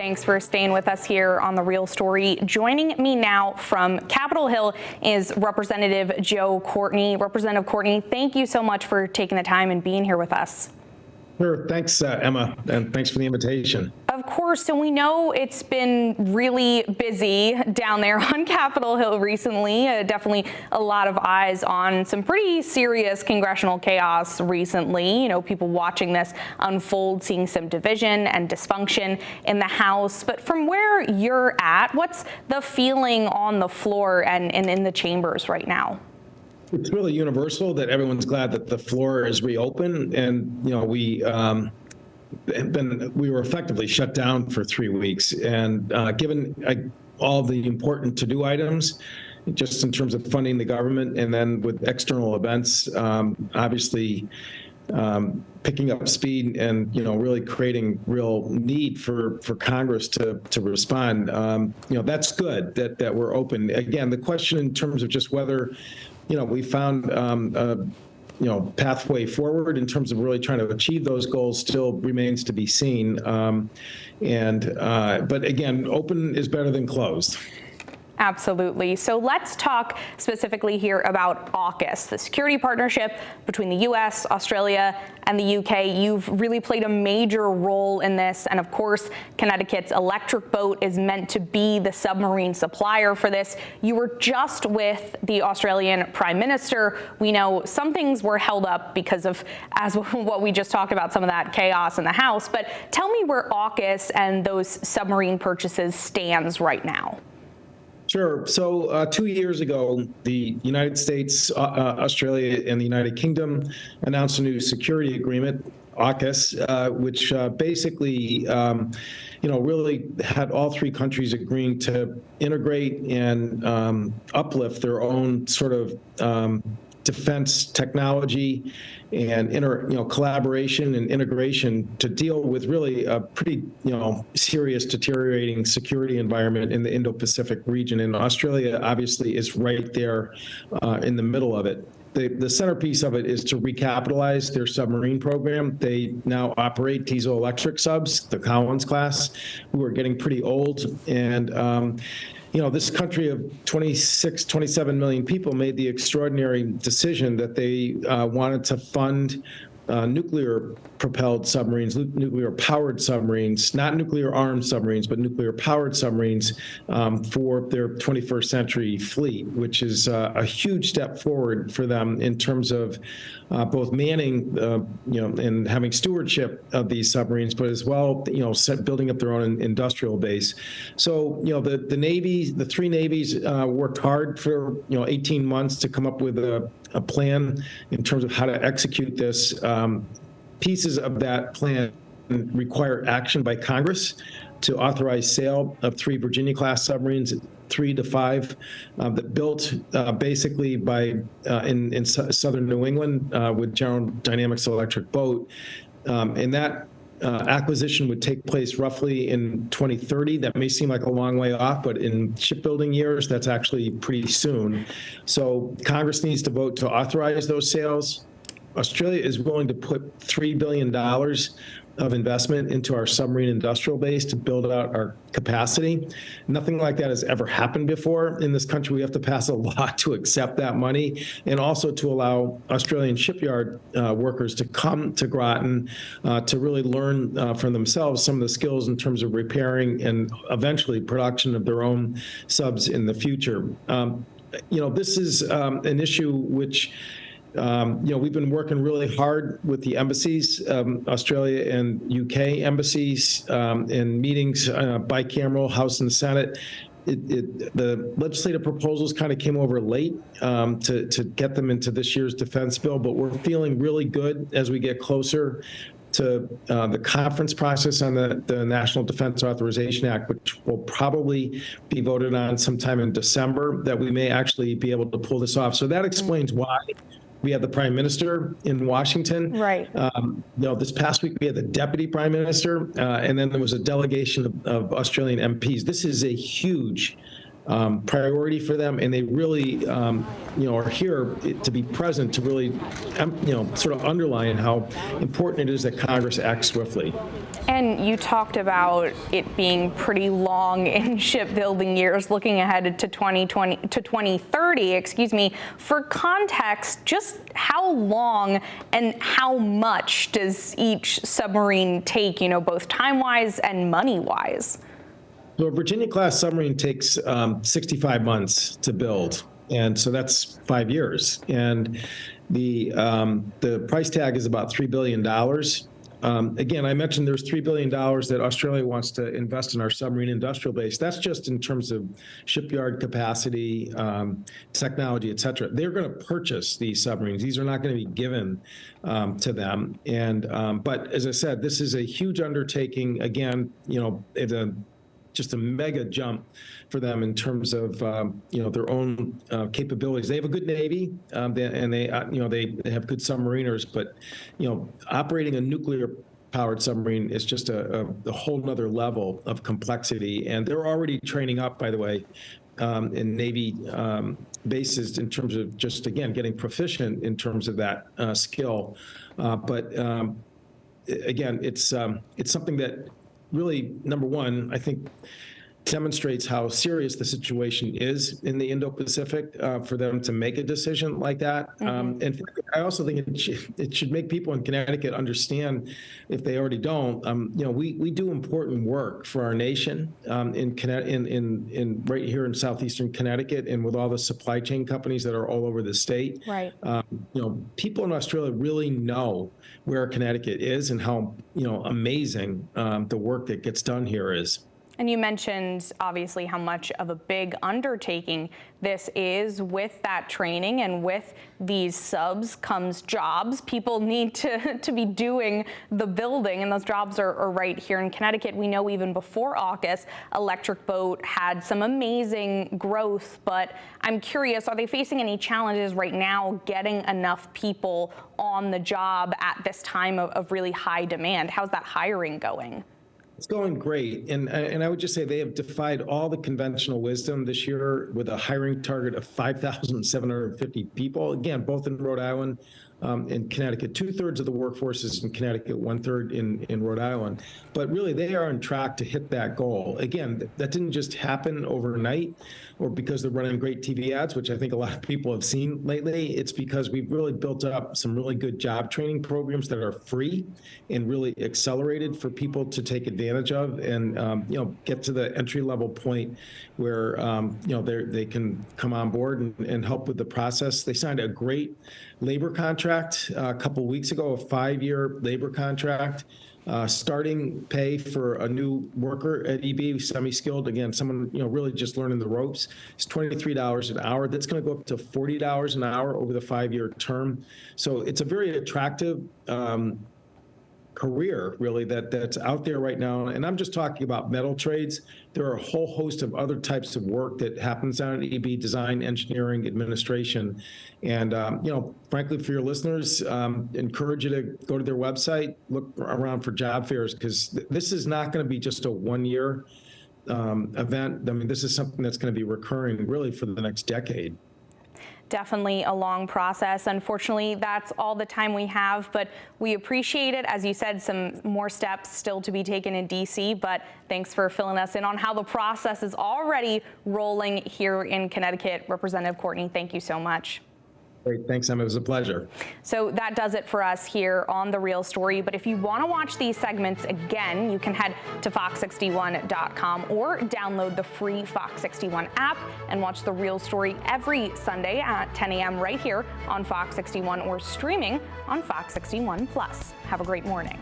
Thanks for staying with us here on The Real Story. Joining me now from Capitol Hill is Representative Joe Courtney. Representative Courtney, thank you so much for taking the time and being here with us. Sure. Thanks, Emma, and thanks for the invitation. Of course. So we know it's been really busy down there on Capitol Hill recently. Definitely a lot of eyes on some pretty serious congressional chaos recently. You know, people watching this unfold, seeing some division and dysfunction in the House. But from where you're at, what's the feeling on the floor and in the chambers right now? It's really universal that everyone's glad that the floor is reopened, and we were effectively shut down for 3 weeks. And given all the important to-do items, just in terms of funding the government, and then with external events, obviously picking up speed and really creating real need for Congress to respond. That's good that we're open. Again, the question in terms of just whether we found pathway forward in terms of really trying to achieve those goals still remains to be seen. But again, open is better than closed. Absolutely. So let's talk specifically here about AUKUS, the security partnership between the U.S., Australia, and the U.K. You've really played a major role in this. And of course, Connecticut's electric boat is meant to be the submarine supplier for this. You were just with the Australian Prime Minister. We know some things were held up because of, as what we just talked about, some of that chaos in the House. But tell me where AUKUS and those submarine purchases stands right now. Sure. So 2 years ago, the United States, Australia, and the United Kingdom announced a new security agreement, AUKUS, which basically, really had all three countries agreeing to integrate and uplift their own sort of defense technology and collaboration and integration to deal with really a pretty serious deteriorating security environment in the Indo-Pacific region. And Australia obviously is right there in the middle of it. The centerpiece of it is to recapitalize their submarine program. They now operate diesel-electric subs, the Collins class, who are getting pretty old. And this country of 27 million people made the extraordinary decision that they wanted to fund nuclear-propelled submarines, nuclear-powered submarines, not nuclear-armed submarines, but nuclear-powered submarines for their 21st century fleet, which is a huge step forward for them in terms of both manning, and having stewardship of these submarines, but as well, building up their own industrial base. So, the Navy, the three navies worked hard for 18 months to come up with a plan in terms of how to execute this. Pieces of that plan require action by Congress to authorize sale of 3 Virginia-class submarines, 3 to 5 that built basically by in southern New England with General Dynamics Electric Boat, and that acquisition would take place roughly in 2030. That may seem like a long way off, but in shipbuilding years, that's actually pretty soon. So Congress needs to vote to authorize those sales. Australia is willing to put $3 billion of investment into our submarine industrial base to build out our capacity. Nothing like that has ever happened before in this country. We have to pass a law to accept that money, and also to allow Australian shipyard workers to come to Groton to really learn for themselves some of the skills in terms of repairing and eventually production of their own subs in the future. This is an issue which we've been working really hard with the embassies, Australia and UK embassies, in meetings, bicameral, House and Senate. The legislative proposals kind of came over late to get them into this year's defense bill, but we're feeling really good as we get closer to the conference process on the National Defense Authorization Act, which will probably be voted on sometime in December, that we may actually be able to pull this off. So that explains why we had the Prime Minister in Washington. Right. This past week we had the Deputy Prime Minister, and then there was a delegation of Australian MPs. This is a huge priority for them, and they really, are here to be present to really, sort of underline how important it is that Congress acts swiftly. And you talked about it being pretty long in shipbuilding years, looking ahead to 2030, For context, just how long and how much does each submarine take, both time-wise and money-wise? So a Virginia-class submarine takes 65 months to build, and so that's 5 years. And the price tag is about $3 billion. Again, I mentioned there's $3 billion that Australia wants to invest in our submarine industrial base. That's just in terms of shipyard capacity, technology, et cetera. They're going to purchase these submarines. These are not going to be given to them. And but as I said, this is a huge undertaking. Again, it's just a mega jump for them in terms of their own capabilities. They have a good Navy, and they have good submariners, but operating a nuclear-powered submarine is just a whole nother level of complexity. And they're already training up, by the way, in Navy bases in terms of just, again, getting proficient in terms of that skill. But again, it's something that really, number one, I think demonstrates how serious the situation is in the Indo-Pacific for them to make a decision like that. And I also think it should make people in Connecticut understand, if they already don't, we do important work for our nation in right here in southeastern Connecticut, and with all the supply chain companies that are all over the state. Right. People in Australia really know where Connecticut is and how amazing the work that gets done here is. And you mentioned, obviously, how much of a big undertaking this is. With that training and with these subs comes jobs. People need to be doing the building, and those jobs are right here in Connecticut. We know even before AUKUS, Electric Boat had some amazing growth, but I'm curious, are they facing any challenges right now getting enough people on the job at this time of really high demand? How's that hiring going? It's going great. And I would just say they have defied all the conventional wisdom this year with a hiring target of 5,750 people, again, both in Rhode Island and Connecticut. 2/3 of the workforce is in Connecticut, 1/3 in Rhode Island. But really, they are on track to hit that goal. Again, that didn't just happen overnight or because they're running great TV ads, which I think a lot of people have seen lately. It's because we've really built up some really good job training programs that are free and really accelerated for people to take advantage of and get to the entry level point where they can come on board and help with the process. They signed a great labor contract a couple of weeks ago, a 5-year labor contract. Starting pay for a new worker at EB, semi-skilled, again, someone really just learning the ropes, is $23 an hour. That's going to go up to $40 an hour over the 5-year term. So it's a very attractive career, really, that's out there right now. And I'm just talking about metal trades. There are a whole host of other types of work that happens down at EB: design, engineering, administration. And frankly, for your listeners, encourage you to go to their website, look around for job fairs, because this is not going to be just a 1-year event. I mean, this is something that's going to be recurring really for the next decade. Definitely a long process. Unfortunately, that's all the time we have, but we appreciate it. As you said, some more steps still to be taken in DC, but thanks for filling us in on how the process is already rolling here in Connecticut. Representative Courtney, thank you so much. Great. Thanks, Emma. It was a pleasure. So that does it for us here on The Real Story. But if you want to watch these segments again, you can head to fox61.com or download the free Fox 61 app and watch The Real Story every Sunday at 10 a.m. right here on Fox 61 or streaming on Fox 61 Plus. Have a great morning.